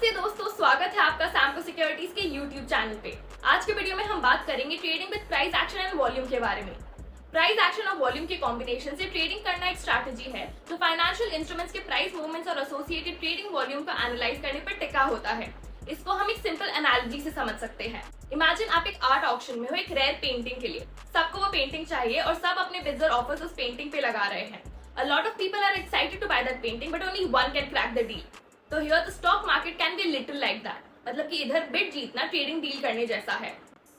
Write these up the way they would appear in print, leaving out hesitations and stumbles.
नमस्ते दोस्तों, स्वागत है आपका सैमको सिक्योरिटीज के YouTube चैनल पे। आज के वीडियो में हम बात करेंगे trading with price action and volume के बारे में। प्राइस एक्शन और वॉल्यूम के कॉम्बिनेशन से ट्रेडिंग करना एक स्ट्रैटेजी है जो फाइनेंशियल इंस्ट्रूमेंट्स के प्राइस मूवमेंट्स और एसोसिएटेड ट्रेडिंग वॉल्यूम को एनालाइज करने पर टिका होता है। इसको हम एक सिंपल एनालॉजी से समझ सकते हैं। इमेजिन आप एक आर्ट ऑक्शन में हो एक रेयर पेंटिंग के लिए। सबको वो पेंटिंग चाहिए और सब अपने बिड्स और ऑफर्स उस पेंटिंग पे लगा रहे हैं। A lot of people are excited to buy that painting, but only one can crack the deal. तो here the stock market can be little like that. मतलब कि इधर बिड जीतना ट्रेडिंग डील करने जैसा है।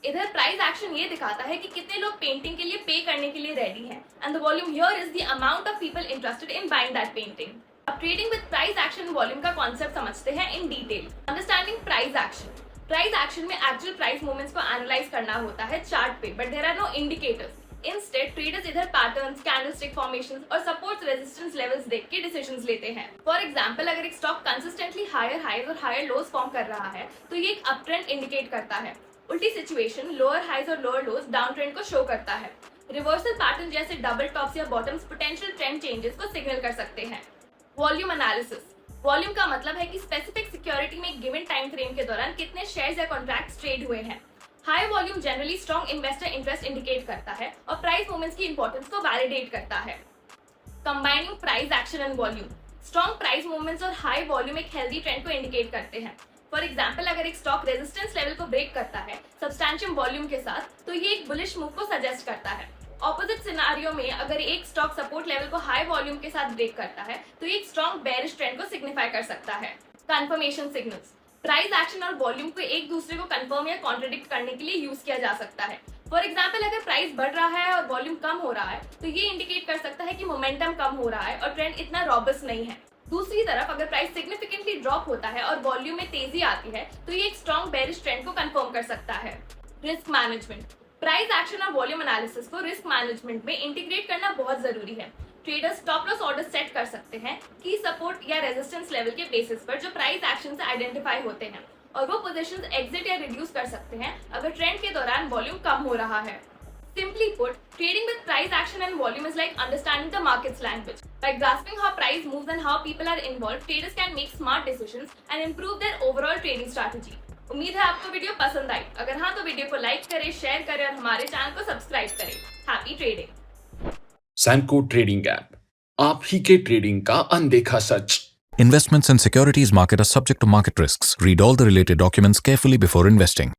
इधर प्राइस एक्शन ये दिखाता है कि कितने लोग पेंटिंग के लिए पे करने के लिए रेडी हैं, and the volume here is the amount of people interested in buying that painting. अब trading with price action volume का कॉन्सेप्ट समझते हैं in detail. Understanding price action. Price action में एक्चुअल प्राइस मूवमेंट्स को analyse करना होता है chart पे, but there are no indicators. Instead, traders इधर पैटर्न्स, कैंडलस्टिक फॉर्मेशंस और सपोर्ट रेजिस्टेंस लेवल्स देख के डिसीजंस लेते हैं। फॉर एग्जांपल, अगर एक स्टॉक कंसिस्टेंटली हायर हाइज और हायर लोज फॉर्म कर रहा है तो ये एक अप ट्रेंड इंडिकेट करता है। उल्टी सिचुएशन, लोअर हाइज और लोअर लोज डाउन ट्रेंड को शो करता है। रिवर्सल पैटर्न जैसे डबल टॉप्स या बॉटम्स पोटेंशियल ट्रेंड चेंजेस को सिग्नल कर सकते हैं। Volume analysis. वॉल्यूम का मतलब है कि स्पेसिफिक सिक्योरिटी में एक गिवन टाइम फ्रेम के दौरान कितने शेयर्स या कॉन्ट्रैक्ट्स ट्रेड हुए हैं। High volume generally strong investor interest indicate करता है और प्राइस मूवमेंट्स की इंपॉर्टेंस को वैलिडेट करता है। Combining price action and volume. Strong price movements और हाई वॉल्यूम एक हेल्दी ट्रेंड को इंडिकेट करते हैं। फॉर एग्जांपल, अगर एक स्टॉक रेजिस्टेंस लेवल को ब्रेक करता है सब्सटैंशियल वॉल्यूम के साथ, तो ये एक बुलिश मूव को सजेस्ट करता है। ऑपोजिट सिनेरियो में अगर एक स्टॉक सपोर्ट लेवल को हाई वॉल्यूम के साथ ब्रेक करता है तो ये एक स्ट्रॉन्ग बेयरिश ट्रेंड को सिग्निफाई कर सकता है। Confirmation signals. प्राइस एक्शन और वॉल्यूम को एक दूसरे को कंफर्म या कॉन्ट्रडिक्ट करने के लिए यूज किया जा सकता है। फॉर एग्जांपल, अगर प्राइस बढ़ रहा है और वॉल्यूम कम हो रहा है तो ये इंडिकेट कर सकता है कि मोमेंटम कम हो रहा है और ट्रेंड इतना रॉबस्ट नहीं है। दूसरी तरफ, अगर प्राइस सिग्निफिकेंटली ड्रॉप होता है और वॉल्यूम में तेजी आती है तो ये एक स्ट्रॉन्ग बेयरिश ट्रेंड को कंफर्म कर सकता है। Risk management. प्राइस एक्शन और वॉल्यूम एनालिसिस को रिस्क मैनेजमेंट में इंटीग्रेट करना बहुत जरूरी है। Traders stop loss order set कर सकते हैं की सपोर्ट या रेजिस्टेंस लेवल के बेसिस पर जो प्राइस एक्शन से आइडेंटिफाई होते हैं, और वो पोजीशंस एग्जिट या रिड्यूस कर सकते हैं अगर ट्रेंड के दौरान वॉल्यूम कम हो रहा है। Simply put, trading with price action and volume is like understanding the market's language. By grasping how price moves and how people are involved, traders can make smart decisions and improve their overall trading strategy. उम्मीद है आपको video पसंद आई। अगर हाँ तो video को like करें, share करें और हमारे चैनल को सब्सक्राइब करें। Happy trading. Samco trading app, आप ही के ट्रेडिंग का अनदेखा सच। Investments in securities market are subject to market risks. Read all the related documents carefully before investing.